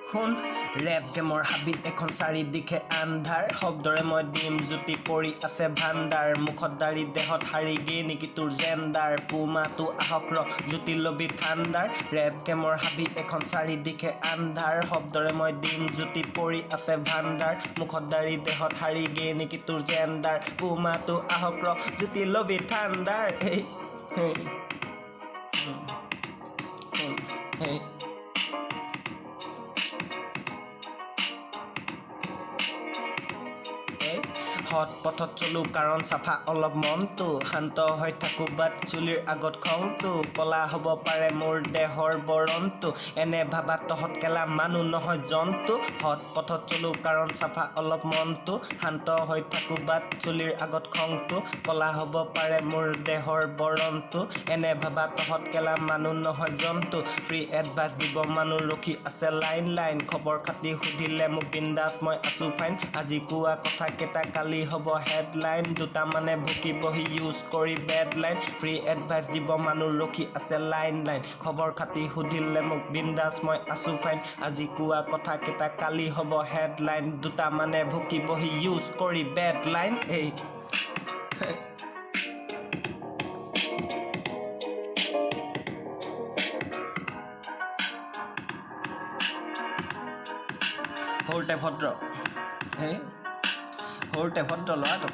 শুন ৰেপ গেমৰ হাবিত এখন চাৰিদিশে আন্ধাৰ শব্দৰে মই দিম জ্যোতি পৰি আছে ভাণ্ডাৰ মুখত দাড়ি দেহত হাৰি গে নেকি তোৰ জেণ্ডাৰ পুমাটো আহক ৰ জ্যোতি লবি ঠাণ্ডাৰ ৰেপ গেমৰ হাবি এখন চাৰিদিশে আন্ধাৰ শব্দৰে মই দিম জ্যোতি পৰি আছে ভাণ্ডাৰ মুখত দাড়ি দেহত হাৰি গে নেকি তোৰ জেণ্ডাৰ পুমাটো আহক ৰ জ্যোতি লবি ঠাণ্ডাৰ হেই হেই হেই হট পথত চলো কাৰণ চাফা অলপ মনটো শান্ত হৈ থাকো বাট চুলিৰ আগত খংটো কলা হ'ব পাৰে মোৰ দেহৰ বৰণটো এনে ভাবা তহঁত কেলা মানুহ নহয় জন্তু হট পথত চলো কাৰণ চাফা অলপ মনটো শান্ত হৈ থাকো বাট চুলিৰ আগত খংটো কলা হ'ব পাৰে মোৰ দেহৰ বৰণটো এনে ভাবা তহঁত কেলা মানুহ নহয় জন্তু ফ্ৰী এডভাইচ দিব মানুহ ৰখি আছে লাইন লাইন খবৰ খাতি সুধিলে মোক বিন্দাছ মই আছো ফাইন আজি কোৱা কথা কেইটা কালি হ'ব হেডলাইন দুটা মানে ভুকি বহি ইউজ কৰি বেড লাইন ফ্ৰী এডভাইচ দিব মানুহ ৰখি আছে লাইন লাইন খবৰ খাতি সুধিলে মোক বিন্দাছ মই আছো ফাইন আজি কোৱা কথা কেইটা কালি হ'ব হেডলাইন দুটা মানে ভুকি বহি ইউজ কৰি বেড লাইন এই সৰুতে ভদ্ৰ হেই সৰুতে ভদ্ৰ ল'ৰাটো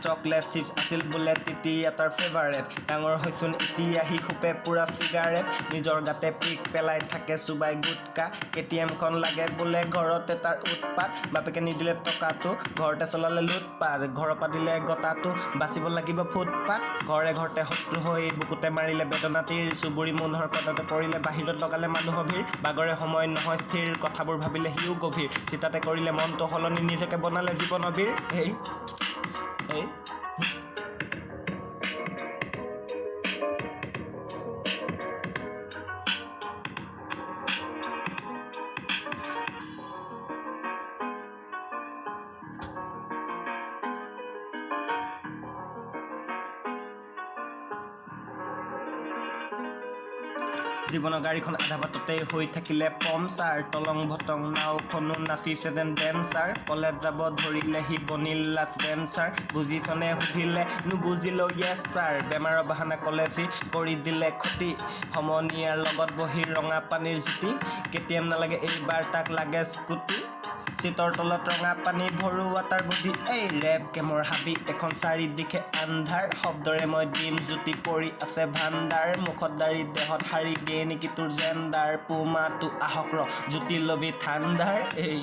চকলেট চিপছ আছিল বোলে তেতিয়া তাৰ ফেভাৰেট ডাঙৰ হৈছোন এতিয়া সি খোপে পুৰা চিগাৰেট নিজৰ গাতে পিক পেলাই থাকে চুবাই গুটকা কেটিএমখন লাগে বোলে ঘৰতে তাৰ উৎপাত বাপেকে নিদিলে টকাটো ঘৰতে চলালে লুটপাত ঘৰৰ পৰা দিলে গতাটো বাচিব লাগিব ফুটপাত ঘৰে ঘৰতে শত্ৰু হৈ বুকুতে মাৰিলে বেদনাতিৰ চুবুৰী মুনহৰ পদতে পৰিলে বাহিৰত লগালে মানুহৰ ভিৰ বাগৰে সময় নহয় স্থিৰ কথাবোৰ ভাবিলে সিও গভীৰ চিতাতে কৰিলে মনটো সলনি নিজকে বনালে জীৱনৰ বীৰ হেই হেই জীৱনৰ গাড়ীখন আধা বাটতে হৈ থাকিলে পমচাৰ তলং ভটং নাওখনো নাচিছে যেন ডেন্সাৰ কলেজ যাব ধৰিলে সি বনিল লাষ্ট ডেন্সাৰ বুজিছনে সুধিলে নুবুজিলো য়েছ ছাৰ বেমাৰৰ বাহানা ক'লে সি কৰি দিলে ক্ষতি সমনীয়াৰ লগত বহি ৰঙা পানীৰ জুতি কেটিএম নালাগে এইবাৰ তাক লাগে স্কুটি চিতৰ তলত ৰঙা পানী ভৰোৱা তাৰ বুদ্ধি এই ৰেপ গেমৰ হাবি এখন চাৰিদিশে আন্ধাৰ শব্দৰে মই দিম জ্যোতি পৰি আছে ভাণ্ডাৰ মুখত দাড়ি দেহত হাৰি গে নেকি তোৰ জেণ্ডাৰ পুমাটো আহক ৰ জ্যোতি লবি ঠাণ্ডাৰ এই